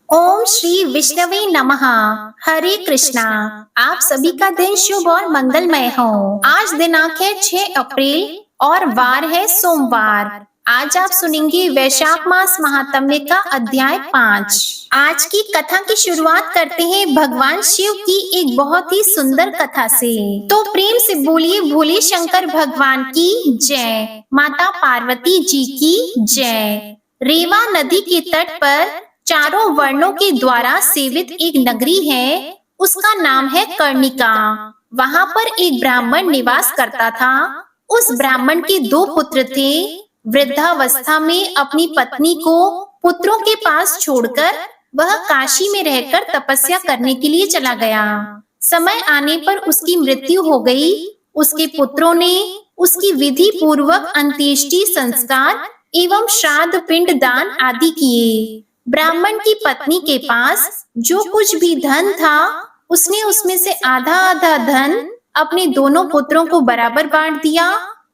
ओम श्री विष्णवे नमः। हरे कृष्णा। आप सभी का दिन शुभ और मंगलमय हो। आज दिनांक है 6 अप्रैल और वार है सोमवार। आज आप सुनेंगे वैशाख मास महात्म्य का अध्याय 5। आज की कथा की शुरुआत करते हैं भगवान शिव की एक बहुत ही सुंदर कथा से। तो प्रेम से बोलिए भोले शंकर भगवान की जय, माता पार्वती जी की जय। रेवा नदी के तट पर चारों वर्णों के द्वारा सेवित एक नगरी है, उसका नाम है कर्णिका। वहां पर एक ब्राह्मण निवास करता था। उस ब्राह्मण के 2 पुत्र थे। वृद्धावस्था में अपनी पत्नी को पुत्रों के पास छोड़कर वह काशी में रहकर तपस्या करने के लिए चला गया। समय आने पर उसकी मृत्यु हो गई। उसके पुत्रों ने उसकी विधि पूर्वक अंत्येष्टि संस्कार एवं श्राद्ध पिंड दान आदि किए। ब्राह्मण की पत्नी के पास जो कुछ भी धन था, उसने उसमें से आधा आधा धन अपने दोनों पुत्रों को बराबर बांट दिया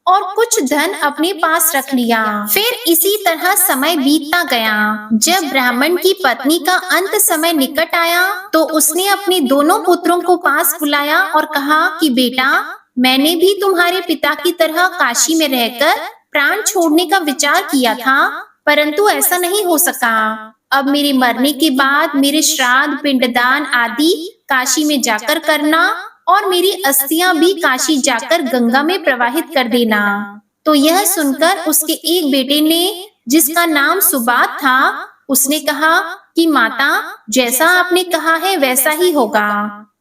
और कुछ धन अपने पास रख लिया। फिर इसी तरह समय बीतता गया। जब ब्राह्मण की पत्नी का अंत समय निकट आया, तो उसने अपने दोनों पुत्रों को पास बुलाया और कहा कि बेटा, मैंने भी तुम्हारे पिता की तरह काशी में रहकर प्राण छोड़ने का विचार किया था, परंतु ऐसा नहीं हो सका। अब मेरे मरने के बाद मेरे श्राद्ध पिंडदान आदि काशी में जाकर करना और मेरी अस्थियां भी काशी जाकर गंगा में प्रवाहित कर देना। तो यह सुनकर उसके एक बेटे ने, जिसका नाम सुबात था, उसने कहा कि माता, जैसा आपने कहा है वैसा ही होगा।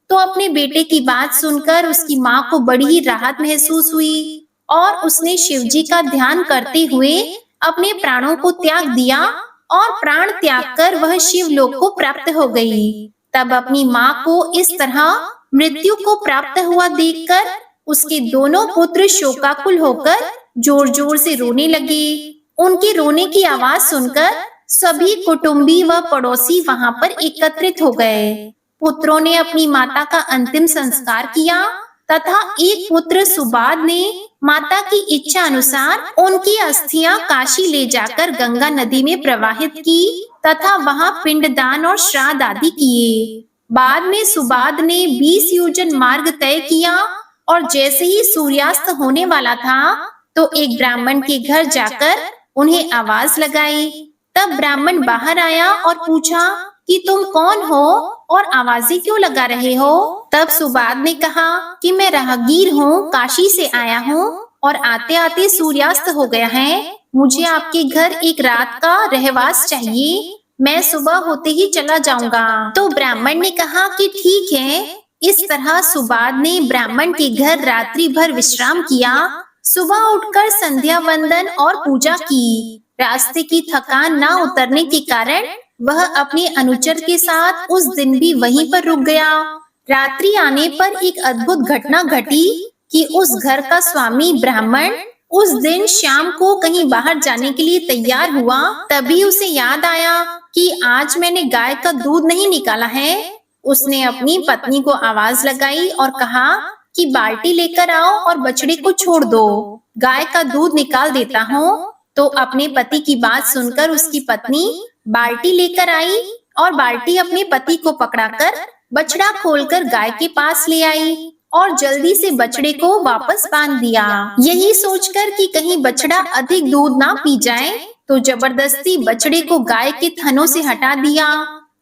तो अपने बेटे की बात सुनकर उसकी माँ को बड़ी ही राहत महसूस हुई और उसने शिवजी का ध्यान करते हुए अपने प्राणों को त्याग दिया और प्राण त्याग कर वह शिवलोक को प्राप्त हो गई। तब अपनी माँ को इस तरह मृत्यु को प्राप्त हुआ देखकर उसके दोनों पुत्र शोकाकुल होकर जोर जोर से रोने लगे। उनके रोने की आवाज सुनकर सभी कुटुंबी व पड़ोसी वहां पर एकत्रित हो गए। पुत्रों ने अपनी माता का अंतिम संस्कार किया तथा एक पुत्र सुबाद ने माता की इच्छा अनुसार उनकी अस्थियां काशी ले जाकर गंगा नदी में प्रवाहित की तथा वहां पिंडदान और श्राद्ध आदि किए। बाद में सुबाद ने 20 योजन मार्ग तय किया और जैसे ही सूर्यास्त होने वाला था, तो एक ब्राह्मण के घर जाकर उन्हें आवाज लगाई। तब ब्राह्मण बाहर आया और पूछा कि तुम कौन हो और आवाजें क्यों लगा रहे हो? तब सुबाद ने कहा कि मैं राहगीर हूँ, काशी से आया हूँ और आते आते सूर्यास्त हो गया है। मुझे आपके घर एक रात का रहवास चाहिए। मैं सुबह होते ही चला जाऊंगा। तो ब्राह्मण ने कहा कि ठीक है। इस तरह सुबाद ने ब्राह्मण के घर रात्रि भर विश्राम किया। सुबह उठकर संध्या वंदन और पूजा की। रास्ते की थकान न उतरने के कारण वह अपने अनुचर के साथ उस दिन भी वहीं पर रुक गया। रात्रि आने पर एक अद्भुत घटना घटी कि उस घर का स्वामी ब्राह्मण उस दिन शाम को कहीं बाहर जाने के लिए तैयार हुआ। तभी उसे याद आया कि आज मैंने गाय का दूध नहीं निकाला है। उसने अपनी पत्नी को आवाज लगाई और कहा कि बाल्टी लेकर आओ और बछड़े को छोड़ दो, गाय का दूध निकाल देता हूँ। तो अपने पति की बात सुनकर उसकी पत्नी बाल्टी लेकर आई और बाल्टी अपने पति को पकड़ाकर बछड़ा खोलकर गाय के पास ले आई और जल्दी से बछड़े को वापस बांध दिया। यही सोचकर कि कहीं बछड़ा अधिक दूध ना पी जाए, तो जबरदस्ती बछड़े को गाय के थनों से हटा दिया।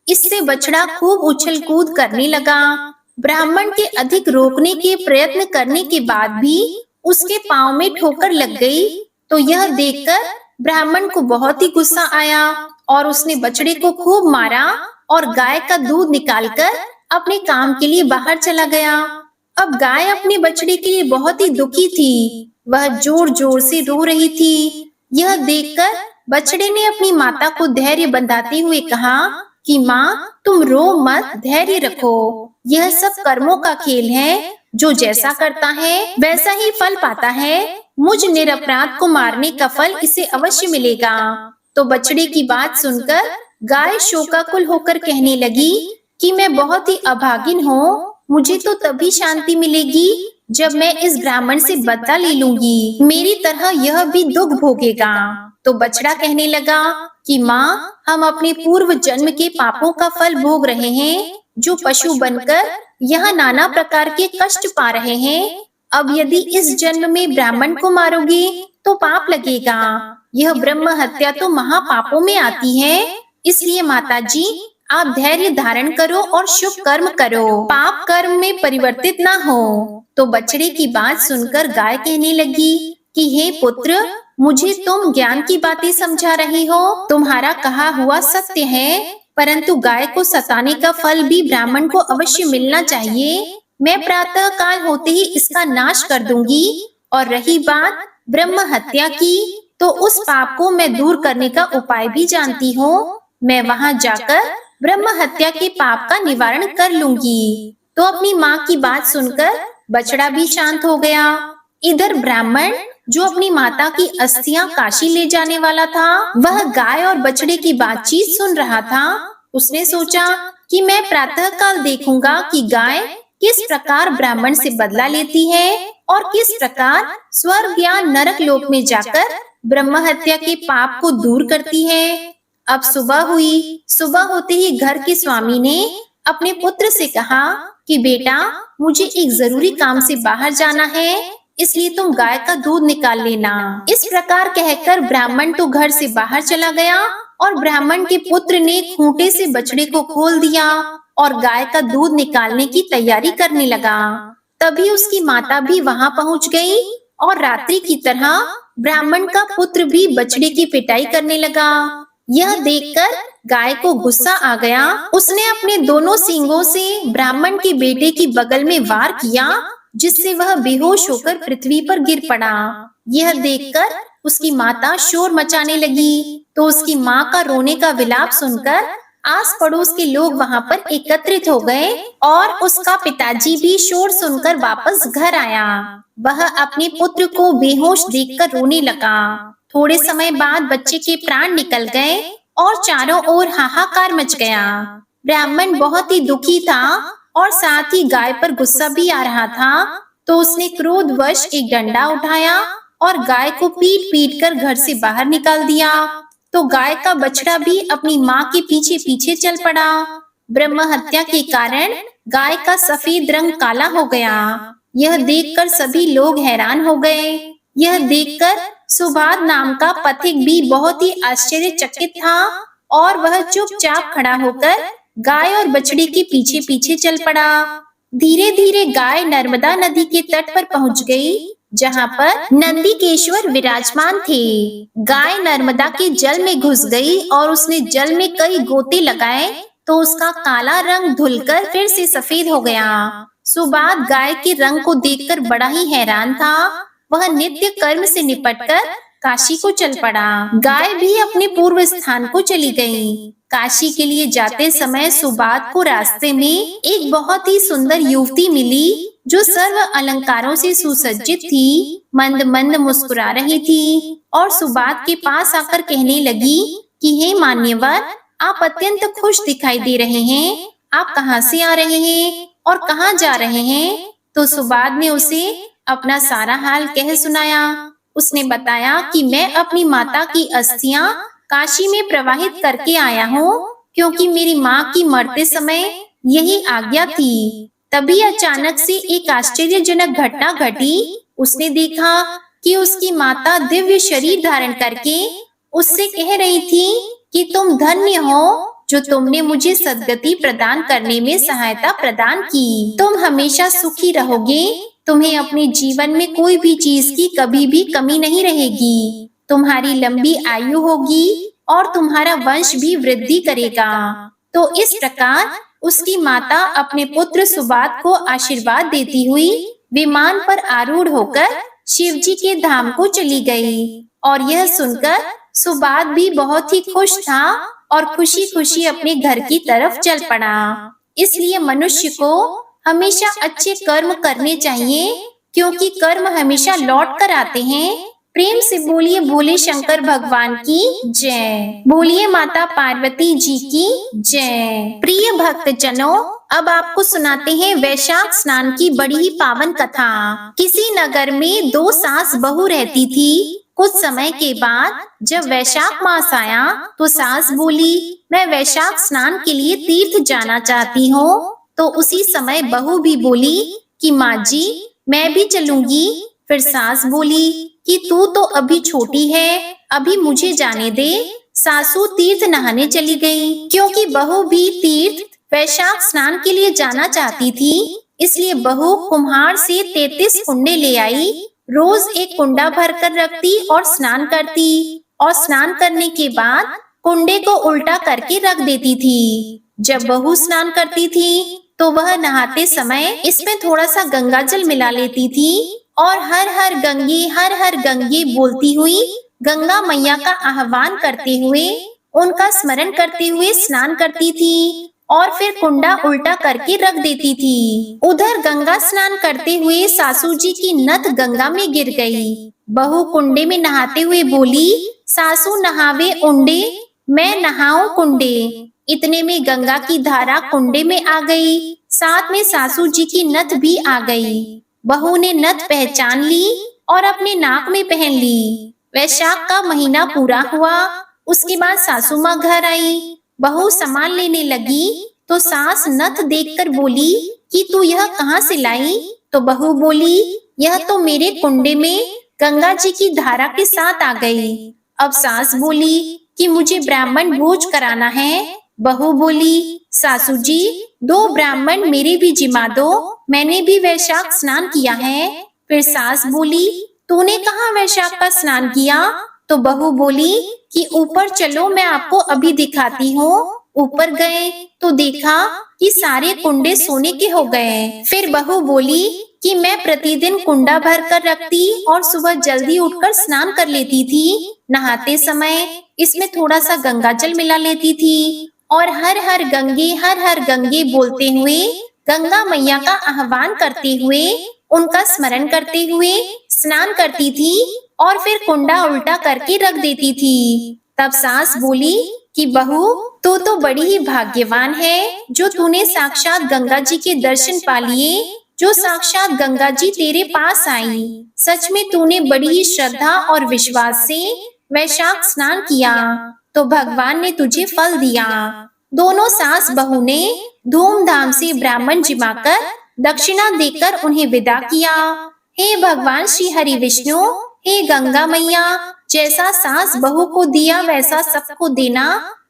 इससे बछड़ा खूब उछल कूद करने लगा। ब्राह्मण के अधिक रोकने के प्रयत्न करने के बाद भी उसके पांव में ठोकर लग गई। तो यह देखकर ब्राह्मण को बहुत ही गुस्सा आया और उसने बछड़े को खूब मारा और गाय का दूध निकालकर अपने काम के लिए बाहर चला गया। अब गाय अपने बछड़े के लिए बहुत ही दुखी थी। वह जोर जोर से रो रही थी। यह देखकर बछड़े ने अपनी माता को धैर्य बंधाते हुए कहा कि माँ, तुम रो मत, धैर्य रखो। यह सब कर्मों का खेल है। जो जैसा करता है वैसा ही फल पाता है। मुझ निरपराध को मारने का फल इसे अवश्य मिलेगा। तो बछड़े की बात सुनकर गाय शोकाकुल होकर कहने लगी कि मैं बहुत ही अभागिन हूँ। मुझे तो तभी शांति मिलेगी जब मैं इस ब्राह्मण से बदला ले लूंगी। मेरी तरह यह भी दुख भोगेगा। तो बछड़ा कहने लगा कि माँ, हम अपने पूर्व जन्म के पापों का फल भोग रहे हैं, जो पशु बनकर यहाँ नाना प्रकार के कष्ट पा रहे हैं। अब यदि इस जन्म में ब्राह्मण को मारोगे तो पाप लगेगा। यह ब्रह्म हत्या तो महापापों में आती है। इसलिए माता जी, आप धैर्य धारण करो और शुभ कर्म करो, पाप कर्म में परिवर्तित ना हो। तो बछड़े की बात सुनकर गाय कहने लगी कि हे पुत्र, मुझे तुम ज्ञान की बातें समझा रही हो, तुम्हारा कहा हुआ सत्य है, परंतु गाय को सताने का फल भी ब्राह्मण को अवश्य मिलना चाहिए। मैं प्रातः काल होते ही इसका नाश कर दूंगी। और रही बात ब्रह्म हत्या की, तो उस पाप को मैं दूर करने का उपाय भी जानती हूँ। मैं वहाँ जाकर ब्रह्म हत्या के पाप का निवारण कर लूंगी। तो अपनी माँ की बात सुनकर बछड़ा भी शांत हो गया। इधर ब्राह्मण, जो अपनी माता की अस्थियां काशी ले जाने वाला था, वह गाय और बछड़े की बातचीत सुन रहा था। उसने सोचा कि मैं प्रातः काल देखूंगा कि गाय किस प्रकार ब्राह्मण से बदला लेती है और किस प्रकार स्वर्ग या नरक लोक में जाकर ब्रह्म हत्या के पाप को दूर करती है। अब सुबह हुई। सुबह होते ही घर के स्वामी ने अपने पुत्र से कहा कि बेटा, मुझे एक जरूरी काम से बाहर जाना है, इसलिए तुम गाय का दूध निकाल लेना। इस प्रकार कहकर ब्राह्मण तो घर से बाहर चला गया और ब्राह्मण के पुत्र ने खूंटे से बछड़े को खोल दिया और गाय का दूध निकालने की तैयारी करने लगा। तभी उसकी माता भी वहां पहुंच गई और रात्रि की तरह ब्राह्मण का पुत्र भी बछड़े की पिटाई करने लगा। यह देखकर गाय को गुस्सा आ गया। उसने अपने दोनों सींगों से ब्राह्मण के बेटे की बगल में वार किया, जिससे वह बेहोश होकर पृथ्वी पर गिर पड़ा। यह देखकर उसकी माता शोर मचाने लगी। तो उसकी माँ का रोने का विलाप सुनकर आस पड़ोस के लोग वहाँ पर एकत्रित हो गए और उसका पिताजी भी शोर सुनकर वापस घर आया। वह अपने पुत्र को बेहोश देखकर रोने लगा। थोड़े समय बाद बच्चे के प्राण निकल गए और चारों ओर हाहाकार मच गया। ब्राह्मण बहुत ही दुखी था और साथ ही गाय पर गुस्सा भी आ रहा था। तो उसने क्रोधवश एक डंडा उठाया और गाय को पीट पीट कर घर से बाहर निकाल दिया। तो गाय का बछड़ा भी अपनी माँ के पीछे पीछे चल पड़ा। ब्रह्म हत्या के कारण गाय का सफेद रंग काला हो गया। यह देखकर सभी लोग हैरान हो गए। यह देखकर सुबाद नाम का पथिक भी बहुत ही आश्चर्यचकित था और वह चुपचाप खड़ा होकर गाय और बछड़ी के पीछे पीछे चल पड़ा। धीरे धीरे गाय नर्मदा नदी के तट पर पहुंच गई, जहां पर नंदीकेश्वर विराजमान थे। गाय नर्मदा के जल में घुस गई और उसने जल में कई गोते लगाए, तो उसका काला रंग धुलकर फिर से सफेद हो गया। सुबाद गाय के रंग को देखकर बड़ा ही हैरान था। वह नित्य कर्म से निपटकर काशी को चल पड़ा। गाय भी अपने पूर्व स्थान को चली गई। काशी के लिए जाते समय सुबाद को रास्ते में एक बहुत ही सुंदर युवती मिली, जो सर्व अलंकारों से सुसज्जित थी। मंद मंद मुस्कुरा रही थी और सुबाद के पास आकर कहने लगी कि हे मान्यवर, आप अत्यंत खुश दिखाई दे रहे हैं। आप कहाँ से आ रहे हैं और कहाँ जा रहे हैं? तो सुबाद ने उसे अपना सारा हाल कह सुनाया। उसने बताया कि मैं अपनी माता की अस्थियां काशी में प्रवाहित करके आया हूँ, क्योंकि मेरी माँ की मरते समय यही आज्ञा थी। तभी अचानक से एक आश्चर्यजनक घटना घटी। उसने देखा कि उसकी माता दिव्य शरीर धारण करके उससे कह रही थी कि तुम धन्य हो, जो तुमने मुझे सद्गति प्रदान करने में सहायता प्रदान की। तुम हमेशा सुखी रहोगे। तुम्हें अपने जीवन में कोई भी चीज की कभी भी कमी नहीं रहेगी। तुम्हारी लंबी आयु होगी और तुम्हारा वंश भी वृद्धि करेगा। तो इस प्रकार उसकी माता अपने पुत्र सुबाद को आशीर्वाद देती हुई विमान पर आरूढ़ होकर शिव जी के धाम को चली गई। और यह सुनकर सुबाद भी बहुत ही खुश था और खुशी खुशी अपने घर की तरफ चल पड़ा। इसलिए मनुष्य को हमेशा अच्छे कर्म करने चाहिए, क्योंकि कर्म हमेशा लौट कर आते हैं। प्रेम से बोलिए भोले शंकर भगवान की जय। बोलिए माता पार्वती जी की जय। प्रिय भक्त जनों, अब आपको सुनाते हैं वैशाख स्नान की बड़ी ही पावन कथा। किसी नगर में दो सास बहू रहती थी। कुछ समय के बाद जब वैशाख मास आया तो सास बोली, मैं वैशाख स्नान के लिए तीर्थ जाना चाहती हूँ। तो उसी समय बहू भी बोली कि माँ जी मैं भी चलूंगी। फिर सास बोली कि तू तो अभी छोटी है, अभी मुझे जाने दे। सासू तीर्थ नहाने चली गई, क्योंकि बहू भी तीर्थ वैशाख स्नान के लिए जाना चाहती थी। इसलिए बहू कुम्हार से 33 कुंडे ले आई। रोज एक कुंडा भरकर रखती और स्नान करती, और स्नान करने के बाद कुंडे को उल्टा करके रख देती थी। जब बहू स्नान करती थी तो वह नहाते समय इसमें थोड़ा सा गंगा जल मिला लेती थी और हर हर गंगे बोलती हुई गंगा मैया का आह्वान करते हुए उनका स्मरण करते हुए स्नान करती थी और फिर कुंडा उल्टा करके रख देती थी। उधर गंगा स्नान करते हुए सासू जी की नथ गंगा में गिर गई। बहू कुंडे में नहाते हुए बोली, सासू नहावे उंडे, मैं नहाऊं कुंडे। इतने में गंगा की धारा कुंडे में आ गई, साथ में सासू जी की नथ भी आ गई। बहू ने नथ पहचान ली और अपने नाक में पहन ली। वैशाख का महीना पूरा हुआ। उसके बाद सासू माँ घर आई। बहू सामान लेने लगी तो सास नथ देखकर बोली कि तू यह कहाँ से लाई? तो बहू बोली, यह तो मेरे कुंडे में गंगा जी की धारा के साथ आ गई। अब सास बोली कि मुझे ब्राह्मण भोज कराना है। बहू बोली, सासू जी 2 ब्राह्मण मेरे भी जिमा दो, मैंने भी वैशाख स्नान किया है। फिर सास बोली, तूने कहाँ वैशाख का स्नान किया? तो बहू बोली कि ऊपर चलो, मैं आपको अभी दिखाती हूँ। ऊपर गए तो देखा कि सारे कुंडे सोने के हो गए। फिर बहू बोली कि मैं प्रतिदिन कुंडा भर कर रखती और सुबह जल्दी उठकर स्नान कर लेती थी। नहाते समय इसमें थोड़ा सा गंगा जल मिला लेती थी और हर हर गंगे बोलते हुए गंगा मैया का आह्वान करते हुए उनका स्मरण करते हुए स्नान करती थी और फिर कुंडा उल्टा करके रख देती थी। तब सास बोली कि बहू तू तो बड़ी ही भाग्यवान है जो तूने साक्षात गंगा जी के दर्शन पा लिए, जो साक्षात गंगा जी तेरे पास आई। सच में तूने बड़ी ही श्रद्धा और विश्वास से वैशाख स्नान किया तो भगवान ने तुझे फल दिया। दोनों सास बहू ने धूमधाम से ब्राह्मण जिमाकर दक्षिणा देकर उन्हें विदा किया। हे भगवान श्री हरि विष्णु, हे गंगा मैया, जैसा सास बहू को दिया वैसा सबको देना।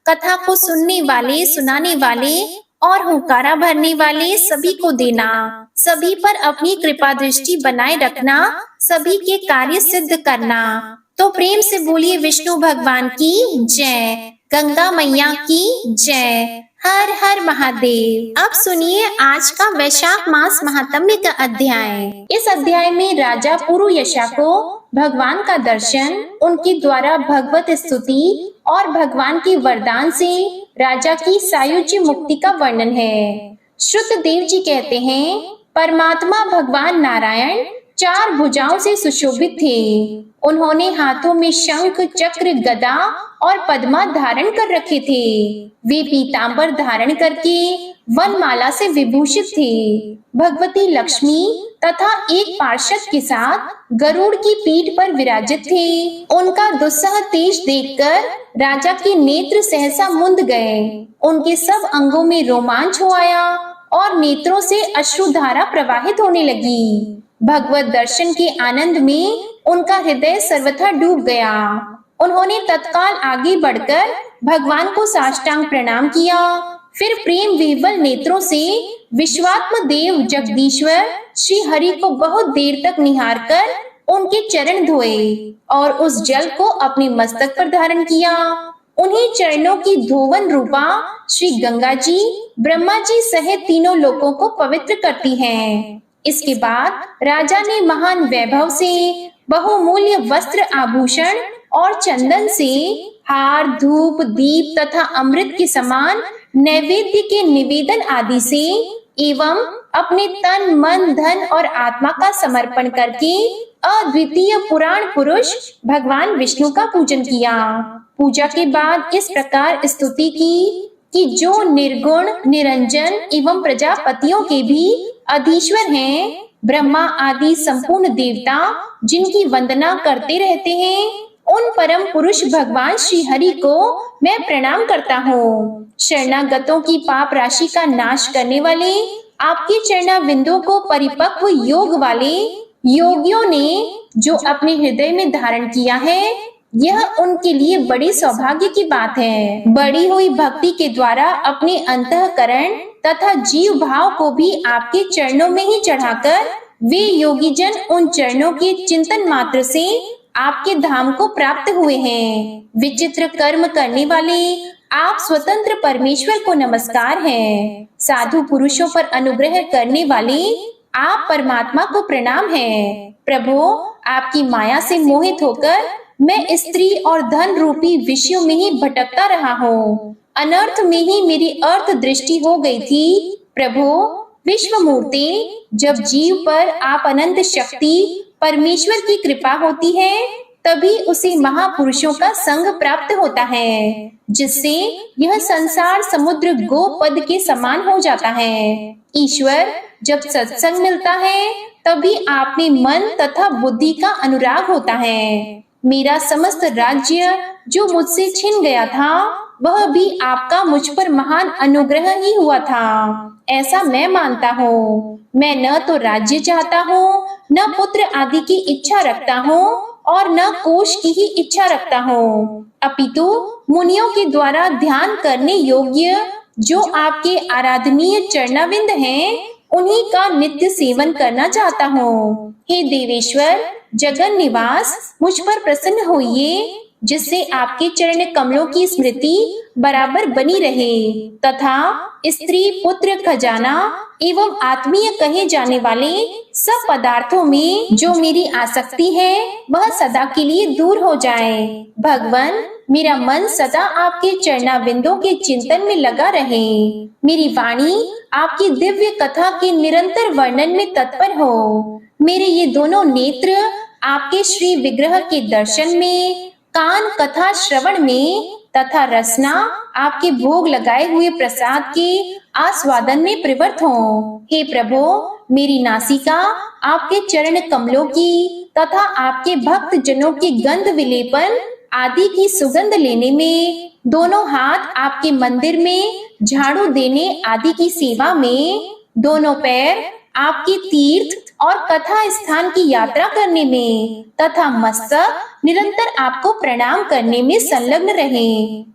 कथा को सुनने वाले, सुनाने वाले और हुंकारा भरने वाले सभी को देना। सभी पर अपनी कृपा दृष्टि बनाए रखना, सभी के कार्य सिद्ध करना। तो प्रेम से बोलिए विष्णु भगवान की जय, गंगा मैया की जय। हर हर महादेव। अब सुनिए आज का वैशाख मास महात्म्य का अध्याय। इस अध्याय में राजा पुरुयशा को भगवान का दर्शन, उनके द्वारा भगवत स्तुति और भगवान के वरदान से राजा की सायुज्य मुक्ति का वर्णन है। श्रुतदेव जी कहते हैं, परमात्मा भगवान नारायण 4 भुजाओं से सुशोभित थे। उन्होंने हाथों में शंख, चक्र, गदा और पद्मा धारण कर रखे थे। वे पीतांबर धारण करके वनमाला से विभूषित थे। भगवती लक्ष्मी तथा एक पार्षद के साथ गरुड़ की पीठ पर विराजित थे। उनका दुस्सह तेज देखकर राजा के नेत्र सहसा मुंद गए। उनके सब अंगों में रोमांच हो आया और नेत्रों से अश्रुधारा प्रवाहित होने लगी। भगवत दर्शन के आनंद में उनका हृदय सर्वथा डूब गया। उन्होंने तत्काल आगे बढ़कर भगवान को साष्टांग प्रणाम किया। फिर प्रेम विह्वल नेत्रों से विश्वात्म देव जगदीश्वर श्री हरि को बहुत देर तक निहार कर उनके चरण धोए और उस जल को अपने मस्तक पर धारण किया। उन्हीं चरणों की धोवन रूपा श्री गंगा जी ब्रह्मा जी सहित तीनों लोकों को पवित्र करती हैं। इसके बाद राजा ने महान वैभव से बहुमूल्य वस्त्र, आभूषण और चंदन से हार, धूप, दीप तथा अमृत के समान नैवेद्य के निवेदन आदि से एवं अपने तन, मन, धन और आत्मा का समर्पण करके अद्वितीय पुराण पुरुष भगवान विष्णु का पूजन किया। पूजा के बाद इस प्रकार स्तुति की कि जो निर्गुण, निरंजन एवं प्रजापतियों के भी अधीश्वर हैं, ब्रह्मा आदि संपूर्ण देवता जिनकी वंदना करते रहते हैं, उन परम पुरुष भगवान श्री हरि को मैं प्रणाम करता हूँ। शरणागतों की पाप राशि का नाश करने वाले आपके चरणाविंदों को परिपक्व योग वाले योगियों ने जो अपने हृदय में धारण किया है, यह उनके लिए बड़ी सौभाग्य की बात है। बढ़ी हुई भक्ति के द्वारा अपने अंतःकरण तथा जीव भाव को भी आपके चरणों में ही चढ़ाकर वे योगी जन उन चरणों के चिंतन मात्र से आपके धाम को प्राप्त हुए हैं। विचित्र कर्म करने वाले आप स्वतंत्र परमेश्वर को नमस्कार है। साधु पुरुषों पर अनुग्रह करने वाले आप परमात्मा को प्रणाम है। प्रभु, आपकी माया से मोहित होकर मैं स्त्री और धन रूपी विषयों में ही भटकता रहा हूँ। अनर्थ में ही मेरी अर्थ दृष्टि हो गई थी। प्रभु विश्व मूर्ति, जब जीव पर आप अनंत शक्ति परमेश्वर की कृपा होती है, तभी उसे महापुरुषों का संग प्राप्त होता है, जिससे यह संसार समुद्र गोपद के समान हो जाता है। ईश्वर, जब सत्संग मिलता है, तभी आप में मन तथा बुद्धि का अनुराग होता है। मेरा समस्त राज्य जो मुझसे छिन गया था, वह भी आपका मुझ पर महान अनुग्रह ही हुआ था, ऐसा मैं मानता हूँ। मैं न तो राज्य चाहता हूँ, न पुत्र आदि की इच्छा रखता हूँ और न कोष की ही इच्छा रखता हूँ, अपितु मुनियों के द्वारा ध्यान करने योग्य जो आपके आराधनीय चरणाविंद हैं, उन्हीं का नित्य सेवन करना चाहता हूँ। हे देवेश्वर जगन निवास, मुझ पर प्रसन्न होइए, जिससे आपके चरण कमलों की स्मृति बराबर बनी रहे तथा स्त्री पुत्र खजाना एवं आत्मीय कहे जाने वाले सब पदार्थों में जो मेरी आसक्ति है, वह सदा के लिए दूर हो जाए। भगवान, मेरा मन सदा आपके चरणाविंदों के चिंतन में लगा रहे। मेरी वाणी आपकी दिव्य कथा के निरंतर वर्णन में तत्पर हो। मेरे ये दोनों नेत्र आपके श्री विग्रह के दर्शन में, कान कथा श्रवण में तथा रसना आपके भोग लगाए हुए प्रसाद के आस्वादन में प्रवृत्त हों। हे प्रभु, मेरी नासिका आपके चरण कमलों की तथा आपके भक्त जनों के गंध विलेपन आदि की सुगंध लेने में, दोनों हाथ आपके मंदिर में झाड़ू देने आदि की सेवा में, दोनों पैर आपके तीर्थ और कथा स्थान की यात्रा करने में तथा मस्तक निरंतर आपको प्रणाम करने में संलग्न रहे।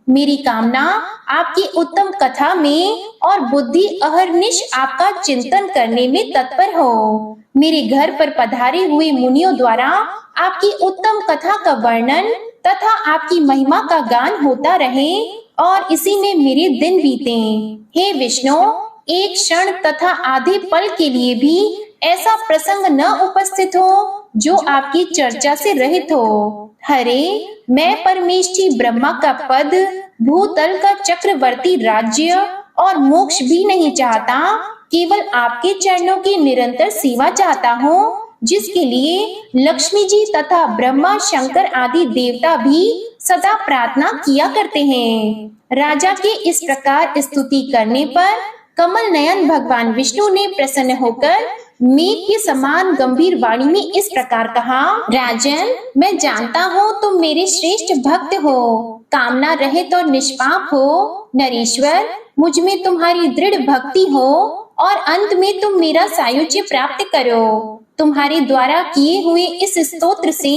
मेरी कामना आपकी उत्तम कथा में और बुद्धि अहर्निश आपका चिंतन करने में तत्पर हो। मेरे घर पर पधारे हुए मुनियों द्वारा आपकी उत्तम कथा का वर्णन तथा आपकी महिमा का गान होता रहे और इसी में मेरे दिन बीते। हे विष्णु, एक क्षण तथा आधे पल के लिए भी ऐसा प्रसंग न उपस्थित हो जो आपकी चर्चा से रहित हो। हरे, मैं परमेष्ठी ब्रह्मा का पद, भूतल का चक्रवर्ती राज्य और मोक्ष भी नहीं चाहता, केवल आपके चरणों की निरंतर सेवा चाहता हूँ, जिसके लिए लक्ष्मी जी तथा ब्रह्मा शंकर आदि देवता भी सदा प्रार्थना किया करते हैं। राजा के इस प्रकार स्तुति करने पर कमल नयन भगवान विष्णु ने प्रसन्न होकर मेघ के समान गंभीर वाणी में इस प्रकार कहा, राजन, मैं जानता हूँ तुम मेरे श्रेष्ठ भक्त हो, कामना रहित और निष्पाप हो। नरेश्वर, मुझ में तुम्हारी दृढ़ भक्ति हो और अंत में तुम मेरा सायुज्य प्राप्त करो। तुम्हारे द्वारा किए हुए इस स्तोत्र से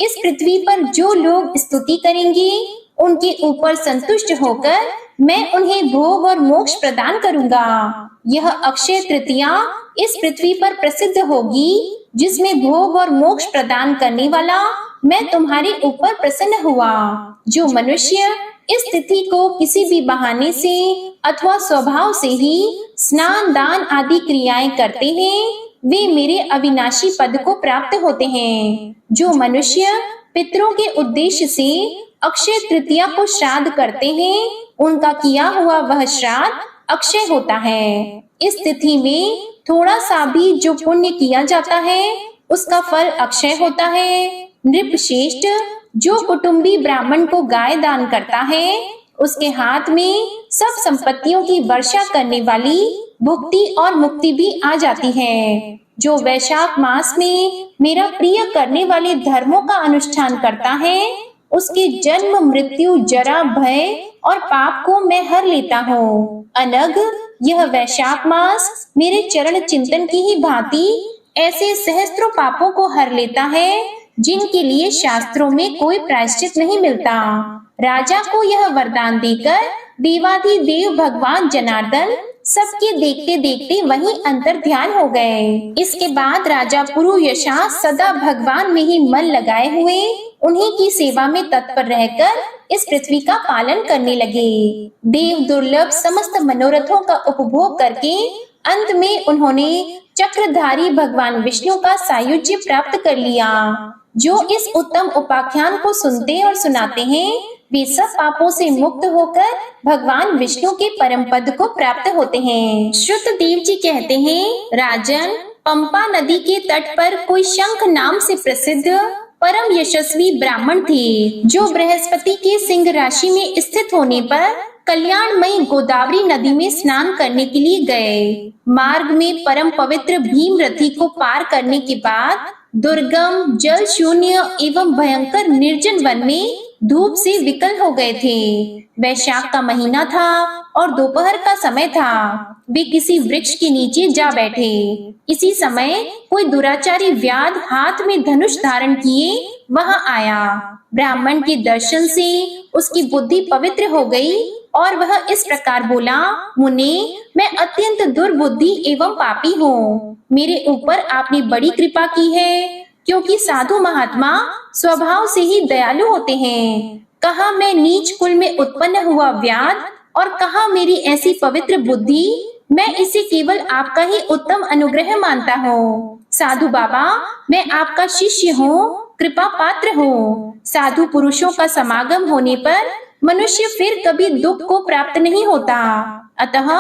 इस पृथ्वी पर जो लोग स्तुति करेंगे, उनके ऊपर संतुष्ट होकर मैं उन्हें भोग और मोक्ष प्रदान करूंगा। यह अक्षय तृतीया इस पृथ्वी पर प्रसिद्ध होगी, जिसमें भोग और मोक्ष प्रदान करने वाला मैं तुम्हारे ऊपर प्रसन्न हुआ। जो मनुष्य इस तिथि को किसी भी बहाने से अथवा स्वभाव से ही स्नान दान आदि क्रियाएं करते हैं, वे मेरे अविनाशी पद को प्राप्त होते हैं। जो मनुष्य पितरों के उद्देश्य से अक्षय तृतीया को श्राद्ध करते हैं, उनका किया हुआ वह श्राद्ध अक्षय होता है। इस तिथि में थोड़ा सा भी जो पुण्य किया जाता है, उसका फल अक्षय होता है। नृपश्रेष्ठ, जो कुटुंबी ब्राह्मण को गाय दान करता है, उसके हाथ में सब संपत्तियों की वर्षा करने वाली भुक्ति और मुक्ति भी आ जाती है। जो वैशाख मास में मेरा प्रिय करने वाले धर्मों का अनुष्ठान करता है, उसके जन्म मृत्यु जरा भय और पाप को मैं हर लेता हूँ। अनग, यह वैशाख मास मेरे चरण चिंतन की ही भांति ऐसे सहस्त्रों पापों को हर लेता है जिनके लिए शास्त्रों में कोई प्रायश्चित नहीं मिलता। राजा को यह वरदान देकर देवाधिदेव भगवान जनार्दन सबके देखते देखते वहीं अंतर ध्यान हो गए। इसके बाद राजा पुरुयशा सदा भगवान में ही मन लगाए हुए उन्हीं की सेवा में तत्पर रहकर इस पृथ्वी का पालन करने लगे। देव दुर्लभ समस्त मनोरथों का उपभोग करके अंत में उन्होंने चक्रधारी भगवान विष्णु का सायुज्य प्राप्त कर लिया। जो इस उत्तम उपाख्यान को सुनते और सुनाते हैं, वे सब पापों से मुक्त होकर भगवान विष्णु के परम पद को प्राप्त होते हैं। श्रुत देव जी कहते हैं, राजन, पंपा नदी के तट पर कोई शंख नाम से प्रसिद्ध परम यशस्वी ब्राह्मण थे, जो बृहस्पति के सिंह राशि में स्थित होने पर कल्याणमयी गोदावरी नदी में स्नान करने के लिए गए। मार्ग में परम पवित्र भीमरथी को पार करने के बाद दुर्गम, जल शून्य एवं भयंकर निर्जन वन में धूप से विकल हो गए थे। वैशाख का महीना था और दोपहर का समय था। वे किसी वृक्ष के नीचे जा बैठे। इसी समय कोई दुराचारी व्याध हाथ में धनुष धारण किए वहां आया। ब्राह्मण के दर्शन से उसकी बुद्धि पवित्र हो गई और वह इस प्रकार बोला, मुने, मैं अत्यंत दुर्बुद्धि एवं पापी हूँ। मेरे ऊपर आपने बड़ी कृपा की है, क्योंकि साधु महात्मा स्वभाव से ही दयालु होते हैं। कहा मैं नीच कुल में उत्पन्न हुआ व्याध और कहा मेरी ऐसी पवित्र बुद्धि। मैं इसे केवल आपका ही उत्तम अनुग्रह मानता हूँ। साधु बाबा, मैं आपका शिष्य हूँ, कृपा पात्र हूँ। साधु पुरुषों का समागम होने पर मनुष्य फिर कभी दुख को प्राप्त नहीं होता। अतः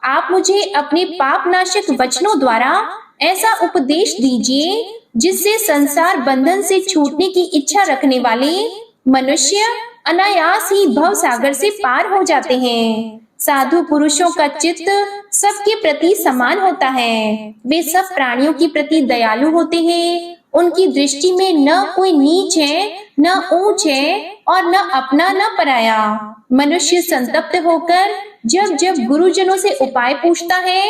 आप मुझे अपने पाप नाशक वचनों द्वारा ऐसा उपदेश दीजिए जिससे संसार बंधन से छूटने की इच्छा रखने वाले मनुष्य अनायास ही भव सागर से पार हो जाते हैं। साधु पुरुषों का चित्त सबके प्रति समान होता है। वे सब प्राणियों के प्रति दयालु होते हैं। उनकी दृष्टि में न कोई नीच है, न ऊंच है और न अपना न पराया। मनुष्य संतप्त होकर जब जब गुरुजनों से उपाय पूछता है,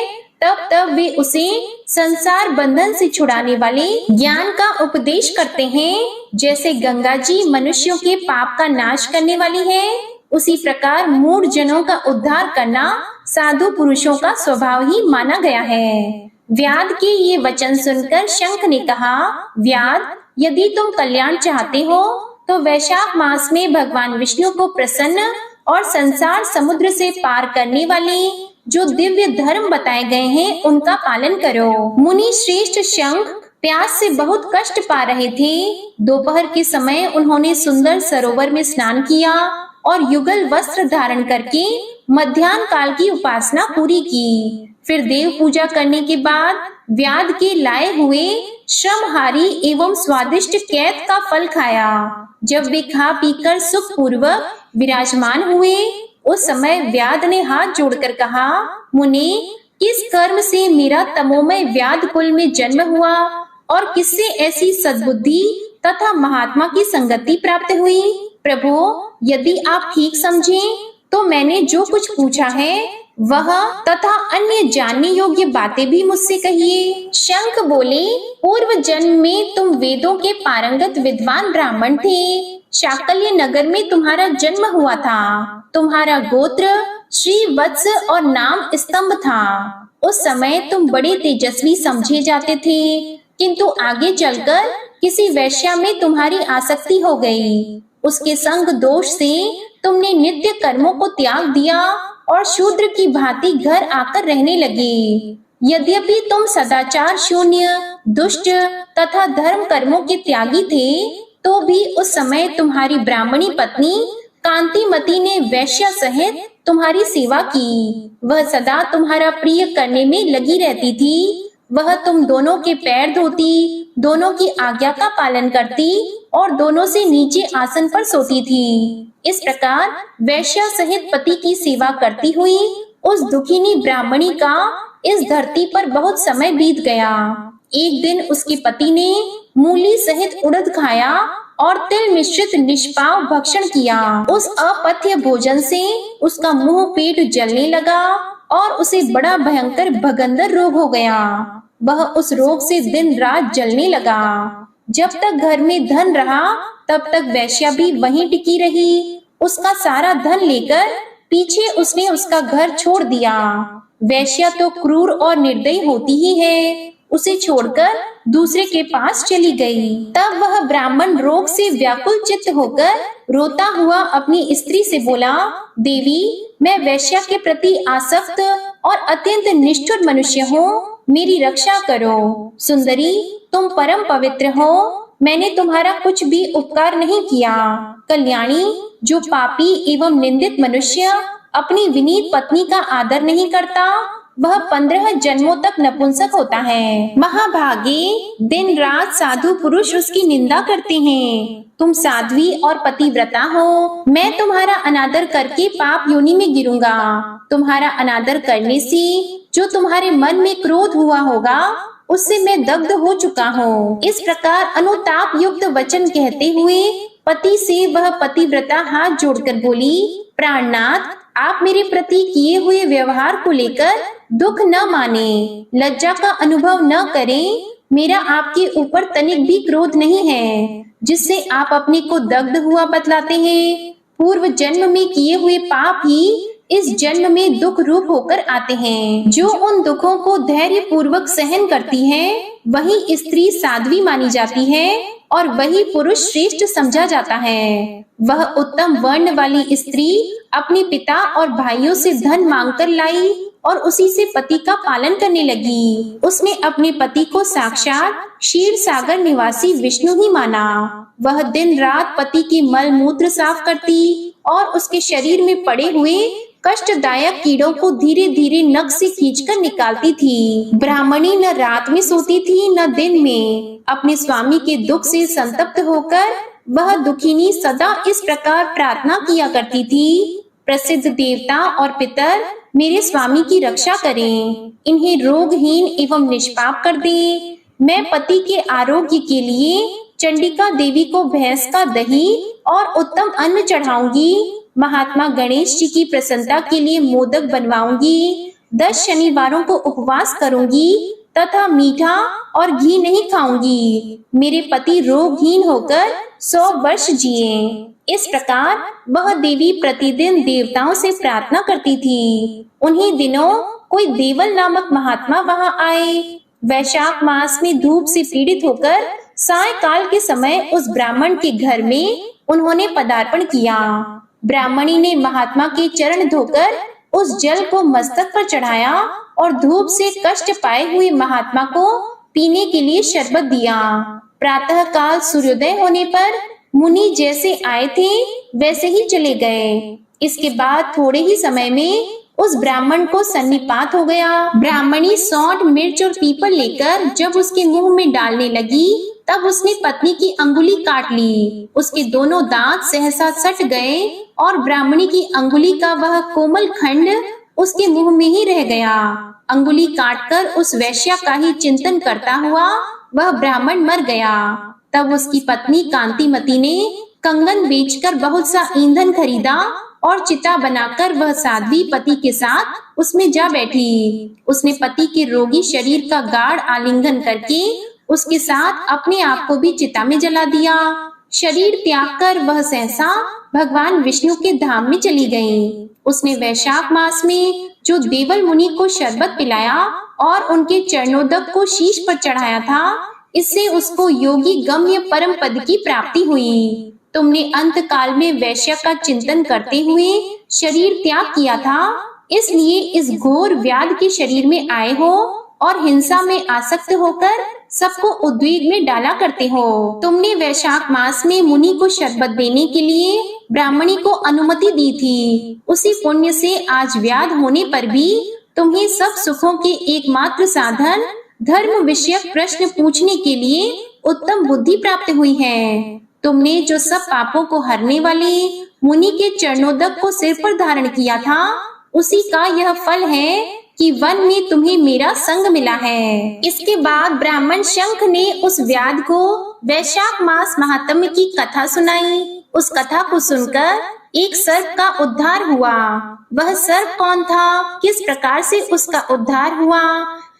तब तब वे उसे संसार बंधन से छुड़ाने वाले ज्ञान का उपदेश करते हैं। जैसे गंगा जी मनुष्यों के पाप का नाश करने वाली है, उसी प्रकार मूढ़ जनों का उद्धार करना साधु पुरुषों का स्वभाव ही माना गया है। व्याध के ये वचन सुनकर शंख ने कहा, व्याध, यदि तुम कल्याण चाहते हो तो वैशाख मास में भगवान विष्णु को प्रसन्न और संसार समुद्र से पार करने वाले जो दिव्य धर्म बताए गए हैं उनका पालन करो। मुनि श्रेष्ठ शंख प्यास से बहुत कष्ट पा रहे थे। दोपहर के समय उन्होंने सुंदर सरोवर में स्नान किया और युगल वस्त्र धारण करके मध्याह्न काल की उपासना पूरी की। फिर देव पूजा करने के बाद व्याध के लाए हुए श्रमहारी एवं स्वादिष्ट कैत का फल खाया। जब वे खा पीकर सुख पूर्वक विराजमान हुए, उस समय व्याध ने हाथ जोड़कर कहा, मुने, किस कर्म से मेरा तमोमय व्याध कुल में जन्म हुआ और किससे ऐसी सद्बुद्धि तथा महात्मा की संगति प्राप्त हुई? प्रभु, यदि आप ठीक समझें तो मैंने जो कुछ पूछा है वह तथा अन्य जानने योग्य बातें भी मुझसे कहिए। शंख बोले, पूर्व जन्म में तुम वेदों के पारंगत विद्वान ब्राह्मण थे। शाकल्य नगर में तुम्हारा जन्म हुआ था। तुम्हारा गोत्र श्रीवत्स और नाम स्तंभ था। उस समय तुम बड़े तेजस्वी समझे जाते थे, किंतु आगे चलकर किसी वैश्या में तुम्हारी आसक्ति हो गई। उसके संग दोष से तुमने नित्य कर्मों को त्याग दिया और शूद्र की भांति घर आकर रहने लगे। यद्यपि तुम सदाचार शून्य, दुष्ट तथा धर्म कर्मों के त्यागी थे, तो भी उस समय तुम्हारी ब्राह्मणी पत्नी कांतिमती ने वैश्या सहित तुम्हारी सेवा की। वह सदा तुम्हारा प्रिय करने में लगी रहती थी। वह तुम दोनों के पैर धोती, दोनों की आज्ञा का पालन करती और दोनों से नीचे आसन पर सोती थी। इस प्रकार वैश्या सहित पति की सेवा करती हुई उस दुखिनी ब्राह्मणी का इस धरती पर बहुत समय बीत गया। एक दिन उसके पति ने मूली सहित उड़द खाया और तिल मिश्रित निष्पाव भक्षण किया। उस अपथ्य भोजन से उसका मुंह पेट जलने लगा और उसे बड़ा भयंकर भगंदर रोग हो गया। वह उस रोग से दिन रात जलने लगा। जब तक घर में धन रहा तब तक वैश्या भी वहीं टिकी रही। उसका सारा धन लेकर पीछे उसने उसका घर छोड़ दिया। वैश्या तो क्रूर और निर्दयी होती ही है, उसे छोड़कर दूसरे के पास चली गई। तब वह ब्राह्मण रोग से व्याकुल चित्त होकर रोता हुआ अपनी स्त्री से बोला, देवी, मैं वैश्या के प्रति आसक्त और अत्यंत निष्ठुर मनुष्य हूँ, मेरी रक्षा करो। सुंदरी, तुम परम पवित्र हो, मैंने तुम्हारा कुछ भी उपकार नहीं किया। कल्याणी, जो पापी एवं निंदित मनुष्य अपनी विनीत पत्नी का आदर नहीं करता, वह 15 जन्मों तक नपुंसक होता है। महाभागे, दिन रात साधु पुरुष उसकी निंदा करते हैं। तुम साध्वी और पतिव्रता हो, मैं तुम्हारा अनादर करके पाप योनि में गिरूंगा। तुम्हारा अनादर करने से जो तुम्हारे मन में क्रोध हुआ होगा, उससे मैं दग्ध हो चुका हूँ। इस प्रकार अनुताप युक्त वचन कहते हुए पति से वह पतिव्रता हाथ जोड़कर बोली, प्राणनाथ, आप मेरे प्रति किए हुए व्यवहार को लेकर दुख न माने, लज्जा का अनुभव न करें। मेरा आपके ऊपर तनिक भी क्रोध नहीं है, जिससे आप अपने को दग्ध हुआ बतलाते हैं। पूर्व जन्म में किए हुए पाप ही इस जन्म में दुख रूप होकर आते हैं। जो उन दुखों को धैर्य पूर्वक सहन करती है, वही स्त्री साध्वी मानी जाती है और वही पुरुष श्रेष्ठ समझा जाता है। वह उत्तम वर्ण वाली स्त्री अपने पिता और भाइयों से धन मांगकर लाई और उसी से पति का पालन करने लगी। उसने अपने पति को साक्षात क्षीर सागर निवासी विष्णु ही माना। वह दिन रात पति की मल मूत्र साफ करती और उसके शरीर में पड़े हुए कष्टदायक कीड़ों को धीरे धीरे नख से खींचकर निकालती थी। ब्राह्मणी न रात में सोती थी न दिन में। अपने स्वामी के दुख से संतप्त होकर वह दुखिनी सदा इस प्रकार प्रार्थना किया करती थी, प्रसिद्ध देवता और पितर मेरे स्वामी की रक्षा करें, इन्हें रोगहीन एवं निष्पाप कर दें। मैं पति के आरोग्य के लिए चंडिका देवी को भैंस का दही और उत्तम अन्न चढ़ाऊंगी। महात्मा गणेश जी की प्रसन्नता के लिए मोदक बनवाऊंगी। 10 शनिवारों को उपवास करूंगी तथा मीठा और घी नहीं खाऊंगी। मेरे पति रोगहीन होकर 100 वर्ष जिए। इस प्रकार वह देवी प्रतिदिन देवताओं से प्रार्थना करती थी। उन्हीं दिनों कोई देवल नामक महात्मा वहां आए। वैशाख मास में धूप से पीड़ित होकर सायकाल के समय उस ब्राह्मण के घर में उन्होंने पदार्पण किया। ब्राह्मणी ने महात्मा के चरण धोकर उस जल को मस्तक पर चढ़ाया और धूप से कष्ट पाए हुए महात्मा को पीने के लिए शरबत दिया। प्रातः काल सूर्योदय होने पर मुनि जैसे आए थे वैसे ही चले गए। इसके बाद थोड़े ही समय में उस ब्राह्मण को सन्निपात हो गया। ब्राह्मणी सौंठ, मिर्च और पीपल लेकर जब उसके मुंह में डालने लगी, तब उसने पत्नी की अंगुली काट ली। उसके दोनों दांत सहसा सट गए और ब्राह्मणी की अंगुली का वह कोमल खंड उसके मुंह में ही रह गया। अंगुली काटकर उस वैश्या का ही चिंतन करता हुआ वह ब्राह्मण मर गया। तब उसकी पत्नी कांतिमती ने कंगन बेचकर बहुत सा ईंधन खरीदा और चिता बनाकर वह साध्वी पति के साथ उसमें जा बैठी। उसने पति के रोगी शरीर का गाढ़ आलिंगन करके उसके साथ अपने आप को भी चिता में जला दिया। शरीर त्याग कर वह सहसा भगवान विष्णु के धाम में चली गई। उसने वैशाख मास में जो देवल मुनि को शरबत पिलाया और उनके चरणोदक को शीश पर चढ़ाया था, इससे उसको योगी गम्य परम पद की प्राप्ति हुई। तुमने अंत काल में वैश्या का चिंतन करते हुए शरीर त्याग किया था, इसलिए इस घोर व्याध के शरीर में आए हो और हिंसा में आसक्त होकर सबको उद्वेग में डाला करते हो। तुमने वैशाख मास में मुनि को शरबत देने के लिए ब्राह्मणी को अनुमति दी थी। उसी पुण्य से आज व्याध होने पर भी तुम्हें सब सुखों के एकमात्र साधन धर्म विषयक प्रश्न पूछने के लिए उत्तम बुद्धि प्राप्त हुई है। तुमने जो सब पापों को हरने वाले मुनि के चरणोदक को सिर पर धारण किया था, उसी का यह फल है कि वन में तुम्हें मेरा संग मिला है। इसके बाद ब्राह्मण शंख ने उस व्याध को वैशाख मास महात्म्य की कथा सुनाई। उस कथा को सुनकर एक सर्प का उद्धार हुआ। वह सर्प कौन था, किस प्रकार से उसका उद्धार हुआ,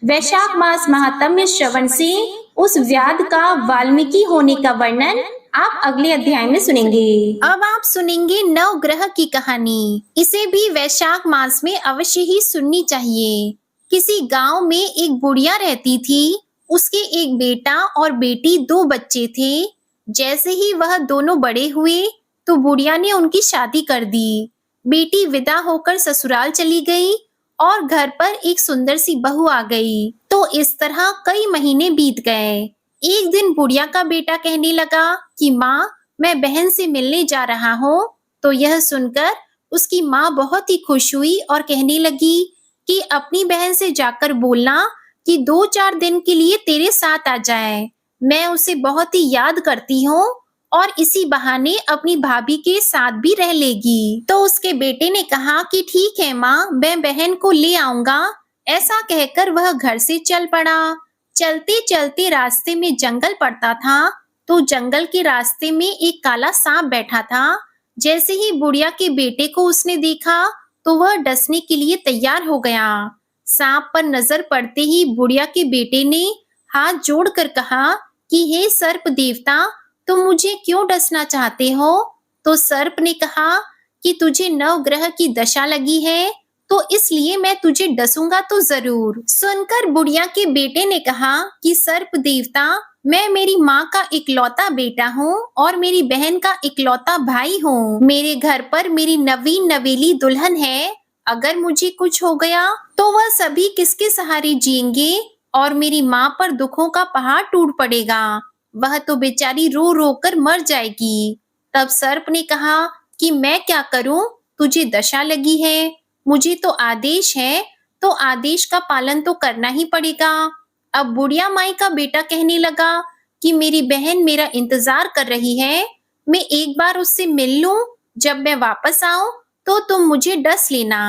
वैशाख मास महात्म्य श्रवण से उस व्याध का वाल्मीकि होने का वर्णन आप अगले अध्याय में सुनेंगे। अब आप सुनेंगे नवग्रह की कहानी। इसे भी वैशाख मास में अवश्य ही सुननी चाहिए। किसी गांव में एक बुढ़िया रहती थी। उसके एक बेटा और बेटी, 2 बच्चे थे। जैसे ही वह दोनों बड़े हुए तो बुढ़िया ने उनकी शादी कर दी। बेटी विदा होकर ससुराल चली गई और घर पर एक सुंदर सी बहू आ गई। तो इस तरह कई महीने बीत गए। एक दिन बुढ़िया का बेटा कहने लगा कि माँ, मैं बहन से मिलने जा रहा हूँ। तो यह सुनकर उसकी माँ बहुत ही खुश हुई और कहने लगी कि अपनी बहन से जाकर बोलना कि 2-4 दिन के लिए तेरे साथ आ जाए। मैं उसे बहुत ही याद करती हूँ और इसी बहाने अपनी भाभी के साथ भी रह लेगी। तो उसके बेटे ने कहा कि ठीक है माँ, मैं बहन को ले आऊंगा। ऐसा कहकर वह घर से चल पड़ा। चलते चलते रास्ते में जंगल पड़ता था। तो जंगल के रास्ते में एक काला सांप बैठा था। जैसे ही बुढ़िया के बेटे को उसने देखा तो वह डसने के लिए तैयार हो गया। सांप पर नजर पड़ते ही बुढ़िया के बेटे ने हाथ जोड़कर कहा कि हे सर्प देवता, तुम मुझे क्यों डसना चाहते हो? तो सर्प ने कहा कि तुझे नवग्रह की दशा लगी है, तो इसलिए मैं तुझे डसूंगा तो जरूर। सुनकर बुढ़िया के बेटे ने कहा कि सर्प देवता, मैं मेरी माँ का इकलौता बेटा हूँ और मेरी बहन का इकलौता भाई हूँ। मेरे घर पर मेरी नवीन नवेली दुल्हन है। अगर मुझे कुछ हो गया तो वह सभी किसके सहारे जिएंगे और मेरी माँ पर दुखों का पहाड़ टूट पड़ेगा। वह तो बेचारी रो रो कर मर जाएगी। तब सर्प ने कहा कि मैं क्या करूं, तुझे दशा लगी है, मुझे तो आदेश है, तो आदेश का पालन तो करना ही पड़ेगा। अब बुढ़िया माई का बेटा कहने लगा कि मेरी बहन मेरा इंतजार कर रही है, मैं एक बार उससे मिल लूं, जब मैं वापस आऊं तो तुम मुझे डस लेना।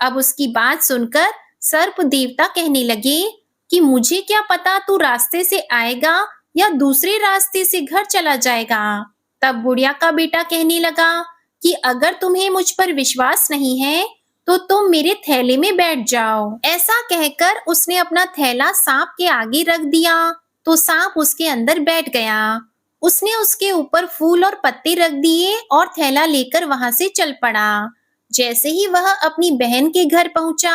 अब उसकी बात सुनकर सर्प देवता कहने लगे कि मुझे क्या पता तू रास्ते से आएगा या दूसरे रास्ते से घर चला जाएगा। तब बुढ़िया का बेटा कहने लगा कि अगर तुम्हें मुझ पर विश्वास नहीं है तो तुम मेरे थैले में बैठ जाओ। ऐसा कहकर उसने अपना थैला सांप के आगे रख दिया तो सांप उसके अंदर बैठ गया। उसने उसके ऊपर फूल और पत्ते रख दिए और थैला लेकर वहां से चल पड़ा। जैसे ही वह अपनी बहन के घर पहुंचा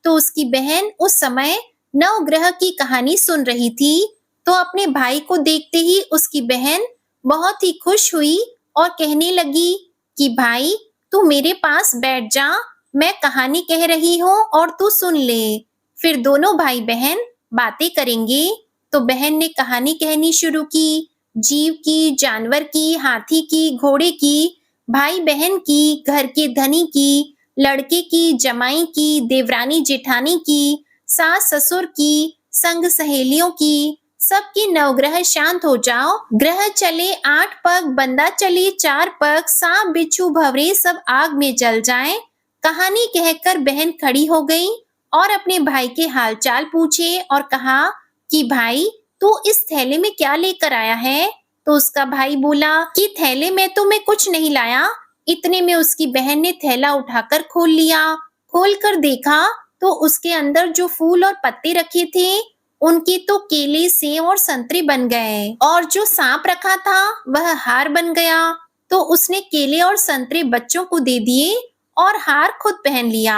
तो उसकी बहन उस समय नवग्रह की कहानी सुन रही थी। तो अपने भाई को देखते ही उसकी बहन बहुत ही खुश हुई और कहने लगी कि भाई, तू मेरे पास बैठ जा, मैं कहानी कह रही हूँ और तू सुन ले। फिर दोनों भाई बहन बातें करेंगे। तो बहन ने कहानी कहनी शुरू की, जीव की, जानवर की, हाथी की, घोड़े की, भाई बहन की, घर के धनी की, लड़के की, जमाई की, देवरानी जेठानी की, सास ससुर की, संग सहेलियों की, सबकी नवग्रह शांत हो जाओ, ग्रह चले 8 पग, बंदा चले 4 पग, सांप बिच्छू भंवरे सब आग में जल जाएं। कहानी कहकर बहन खड़ी हो गई और अपने भाई के हालचाल पूछे और कहा कि भाई, तू इस थैले में क्या लेकर आया है? तो उसका भाई बोला कि थैले में तो मैं कुछ नहीं लाया। इतने में उसकी बहन ने थैला उठाकर खोल लिया। खोल कर देखा तो उसके अंदर जो फूल और पत्ते रखे थे उनके तो केले, सेब और संतरे बन गए और जो सांप रखा था वह हार बन गया। तो उसने केले और संतरे बच्चों को दे दिए और हार खुद पहन लिया।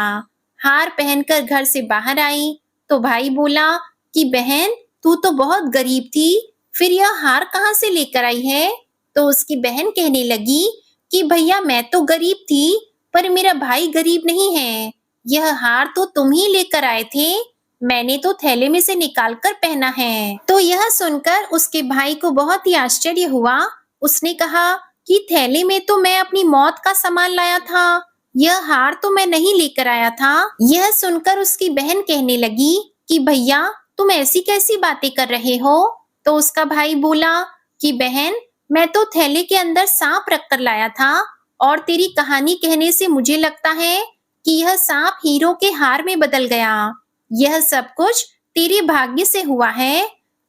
हार पहनकर घर से बाहर आई तो भाई बोला कि बहन, तू तो बहुत गरीब थी, फिर यह हार कहाँ से लेकर आई है? तो उसकी बहन कहने लगी कि भैया, मैं तो गरीब थी पर मेरा भाई गरीब नहीं है। यह हार तो तुम ही लेकर आए थे, मैंने तो थैले में से निकाल कर पहना है। तो यह सुनकर उसके भाई को बहुत ही आश्चर्य हुआ। उसने कहा कि थैले में तो मैं अपनी मौत का सामान लाया था, यह हार तो मैं नहीं लेकर आया था। यह सुनकर उसकी बहन कहने लगी कि भैया, तुम ऐसी कैसी बातें कर रहे हो? तो उसका भाई बोला कि बहन, मैं तो थैले के अंदर सांप रख कर लाया था और तेरी कहानी कहने से मुझे लगता है कि यह सांप हीरो के हार में बदल गया। यह सब कुछ तेरे भाग्य से हुआ है।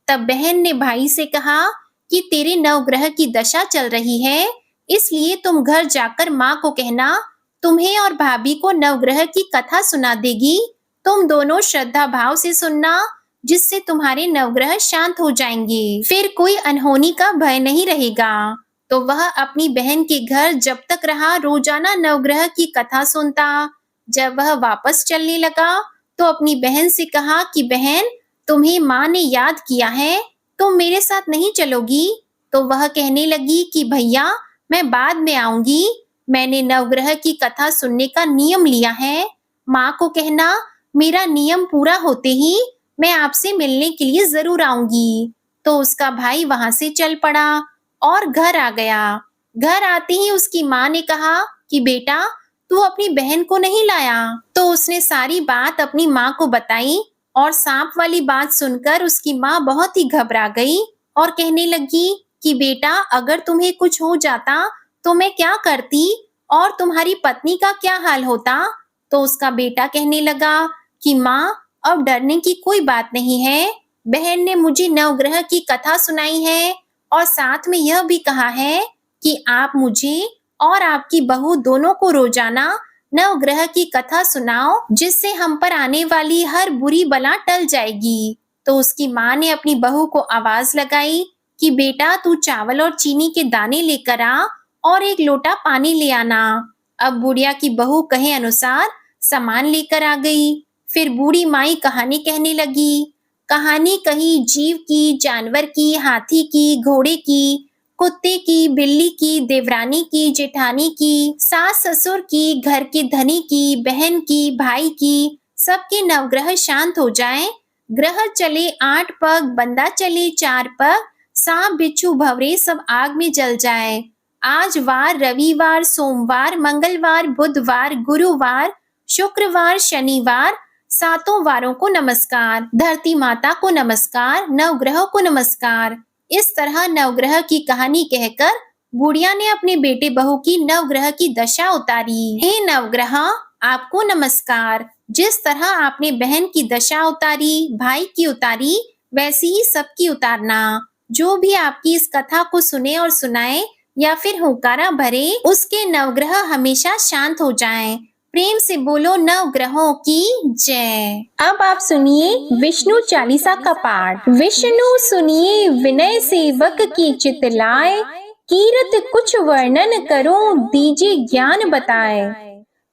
तब बहन ने भाई से कहा कि तेरे नवग्रह की दशा चल रही है, इसलिए तुम घर जाकर माँ को कहना तुम्हें और भाभी को नवग्रह की कथा सुना देगी। तुम दोनों श्रद्धा भाव से सुनना, जिससे तुम्हारे नवग्रह शांत हो जाएंगे। फिर कोई अनहोनी का भय नहीं रहेगा। तो वह अपनी बहन के घर जब तक रहा रोजाना नवग्रह की कथा सुनता। जब वह वापस चलने लगा तो अपनी बहन से कहा कि बहन, तुम्हें माँ ने याद किया है, तुम मेरे साथ नहीं चलोगी? तो वह कहने लगी कि भैया, मैं बाद में आऊंगी, मैंने नवग्रह की कथा सुनने का नियम लिया है। माँ को कहना मेरा नियम पूरा होते ही मैं आपसे मिलने के लिए जरूर आऊंगी। तो उसका भाई वहां से चल पड़ा और घर आ गया। घर आते ही उसकी माँ ने कहा कि बेटा, तू अपनी बहन को नहीं लाया? तो उसने सारी बात अपनी माँ को बताई और सांप वाली बात सुनकर उसकी माँ बहुत ही घबरा गई और कहने लगी कि बेटा, अगर तुम्हें कुछ हो जाता तो मैं क्या करती और तुम्हारी पत्नी का क्या हाल होता? तो उसका बेटा कहने लगा कि माँ, अब डरने की कोई बात नहीं है। बहन ने मुझे नवग्रह की कथा सुनाई है और साथ में यह भी कहा है कि आप मुझे और आपकी बहू दोनों को रोजाना नवग्रह की कथा सुनाओ, जिससे हम पर आने वाली हर बुरी बला टल जाएगी। तो उसकी माँ ने अपनी बहू को आवाज लगाई कि बेटा, तू चावल और चीनी के दाने लेकर आ और एक लोटा पानी ले आना। अब बुढ़िया की बहू कहे अनुसार सामान लेकर आ गई। फिर बूढ़ी माई कहानी कहने लगी। कहानी कही जीव की, जानवर की, हाथी की, घोड़े की, कुत्ते की, बिल्ली की, देवरानी की, जेठानी की, सास ससुर की, घर के धनी की, बहन की, भाई की, सबके नवग्रह शांत हो जाएं। ग्रह चले 8 पग, बंदा चले 4 पग, सांप बिच्छू भवरे सब आग में जल जाए। आज वार, रविवार, सोमवार, मंगलवार, बुधवार, गुरुवार, शुक्रवार, शनिवार, 7 वारों को नमस्कार, धरती माता को नमस्कार, नवग्रहों को नमस्कार। इस तरह नवग्रह की कहानी कहकर बुढ़िया ने अपने बेटे बहू की नवग्रह की दशा उतारी। हे नवग्रह, आपको नमस्कार। जिस तरह आपने बहन की दशा उतारी, भाई की उतारी, वैसी ही सबकी उतारना। जो भी आपकी इस कथा को सुने और सुनाए या फिर हुंकारा भरे, उसके नवग्रह हमेशा शांत हो जाएं। प्रेम से बोलो नवग्रहों की जय। अब आप सुनिए विष्णु चालीसा का पाठ। विष्णु सुनिए विनय सेवक की चितलाए, कीरत कुछ वर्णन करो दीजिए ज्ञान बताए।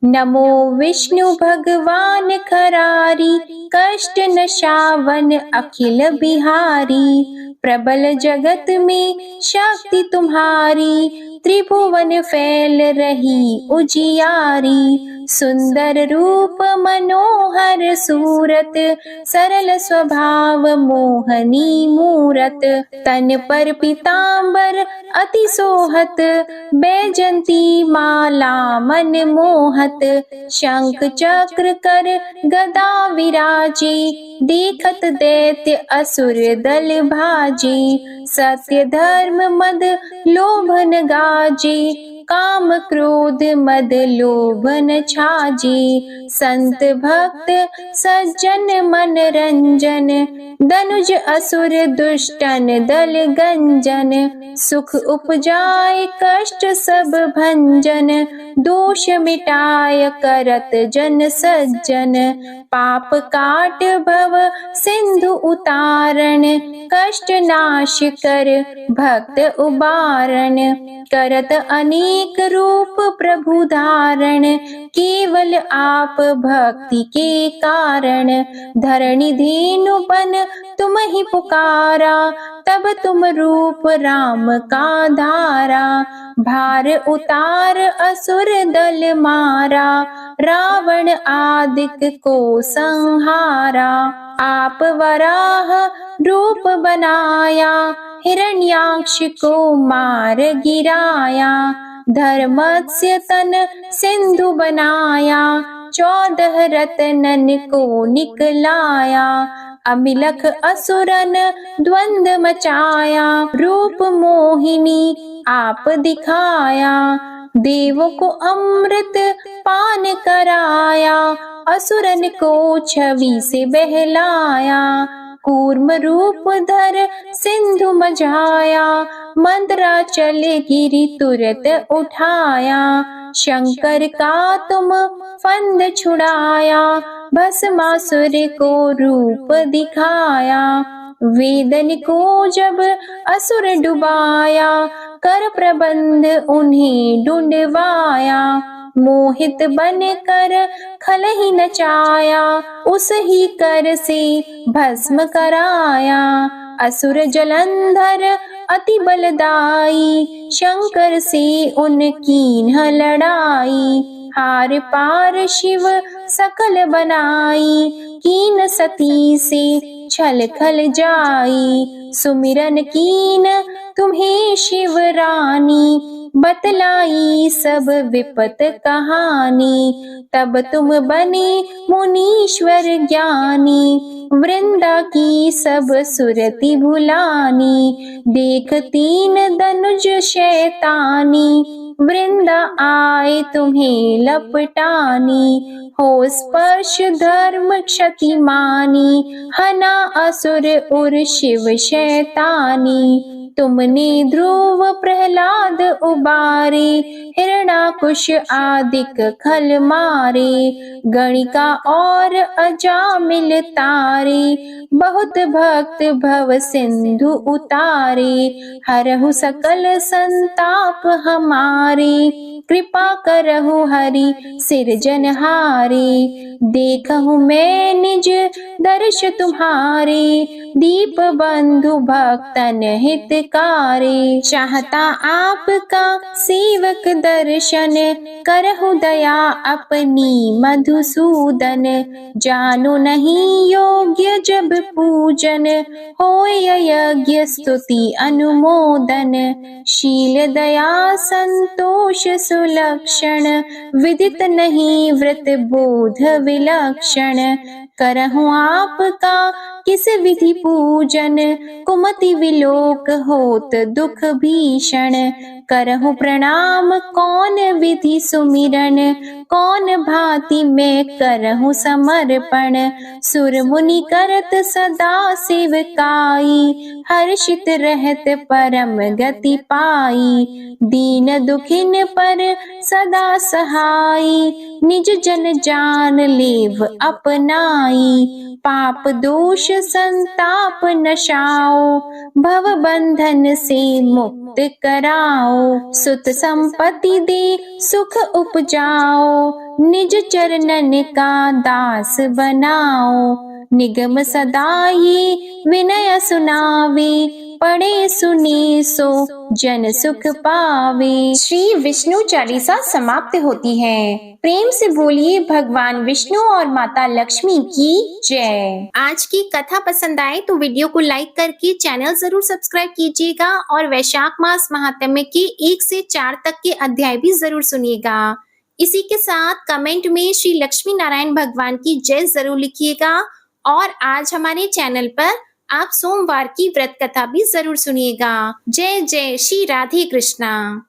नमो विष्णु भगवान खरारी, कष्ट नशावन अखिल बिहारी। प्रबल जगत में शक्ति तुम्हारी, त्रिभुवन फैल रही उजियारी। सुंदर रूप मनोहर सूरत, सरल स्वभाव मोहनी मूरत। तन पर पीतांबर अति सोहत, बैजंती माला मन मोहत। शंख चक्र कर गदा विराजे, देखत दैत्य असुर दल भाजे। सत्य धर्म मद लोभन गाजे, काम क्रोध मद लोभन छाजे। संत भक्त सज्जन मन रंजन, धनुज असुर दुष्टन दल गंजन। सुख उपजाए कष्ट सब भंजन, दोष मिटाय करत जन सज्जन। पाप काट भव सिंधु उतारण, कष्ट नाश कर भक्त उबारण। करत अनेक रूप प्रभु धारण, केवल आप भक्ति के कारण। धरणी धेनु बन तुम ही पुकारा, तब तुम रूप राम का धारा। भार उतार असुर दल मारा, रावण आदिक को संहारा। आप वराह रूप बनाया, हिरण्याक्ष को मार गिराया। धर्मस्य तन सिंधु बनाया, 14 रत्नन को निकलाया, अमिलख असुरन द्वंद मचाया, रूप मोहिनी आप दिखाया, देवों को अमृत पान कराया, असुरन को छवि से बहलाया, कूर्म रूप धर सिंधु मझाया, मंदराचल गिरि तुरत उठाया, शंकर का तुम फंद छुड़ाया, भस्मासुर को रूप दिखाया, वेदन को जब असुर डुबाया, कर प्रबंध उन्हें ढूंढवाया, मोहित बन कर खल ही नचाया, उस ही कर से भस्म कराया, असुर जलंधर अति बलदाई, शंकर से उनकी न लड़ाई, हार पार शिव सकल बनाई, कीन सती से छल खल जाई, सुमिरन कीन तुम्हें शिव रानी, बतलाई सब विपत कहानी, तब तुम बने मुनीश्वर ज्ञानी, वृंदा की सब सुरति भुलानी, देख तीन धनुज शैतानी, वृंदा आए तुम्हें लपटानी, हो स्पर्श धर्म क्षति मानी, हना असुर उर शिव शैतानी, तुमने ध्रुव प्रहलाद उबारे, हिरणाकुश आदिक खल मारे, गणिका और अजामिल तारे, बहुत भक्त भव सिंधु उतारे, हरहु सकल संताप हमारे, कृपा करहु हरि सिरजनहारे, देखहु मैं निज दर्श तुम्हारे, दीप बंधु भक्तन हितकारे, चाहता आपका सेवक दर्शन, करहु दया अपनी मधुसूदन, जानो नहीं योग्य जब पूजन, होय यज्ञ स्तुति अनुमोदन, शील दया संतोष सुलक्षण, विदित नहीं व्रत बोध विलक्षण, करहु आपका किस विधि पूजन, कुमति विलोक होत दुख भीषण, करहु प्रणाम कौन विधि सुमिरन, कौन भांति मैं करहु समर्पण, सुर मुनि करत सदा सेवकाई, हर्षित रहत परम गति पाई, दीन दुखिन पर सदा सहाई, निज जन जान लेव अपनाई, पाप दोष संताप नशाओ, भव बंधन से मुक्त कराओ, सुत संपत्ति दे सुख उपजाओ, निज चरणन का दास बनाओ, निगम सदा ये विनय सुनावे, पढ़े सुने सो जन सुख पावे। श्री विष्णु चालीसा समाप्त होती है। प्रेम से बोलिए भगवान विष्णु और माता लक्ष्मी की जय। आज की कथा पसंद आए तो वीडियो को लाइक करके चैनल जरूर सब्सक्राइब कीजिएगा और वैशाख मास महात्म्य के 1 से 4 तक के अध्याय भी जरूर सुनिएगा। इसी के साथ कमेंट में श्री लक्ष्मी नारायण भगवान की जय जरूर लिखिएगा। और आज हमारे चैनल पर आप सोमवार की व्रत कथा भी जरूर सुनिएगा। जय जय श्री राधे कृष्णा।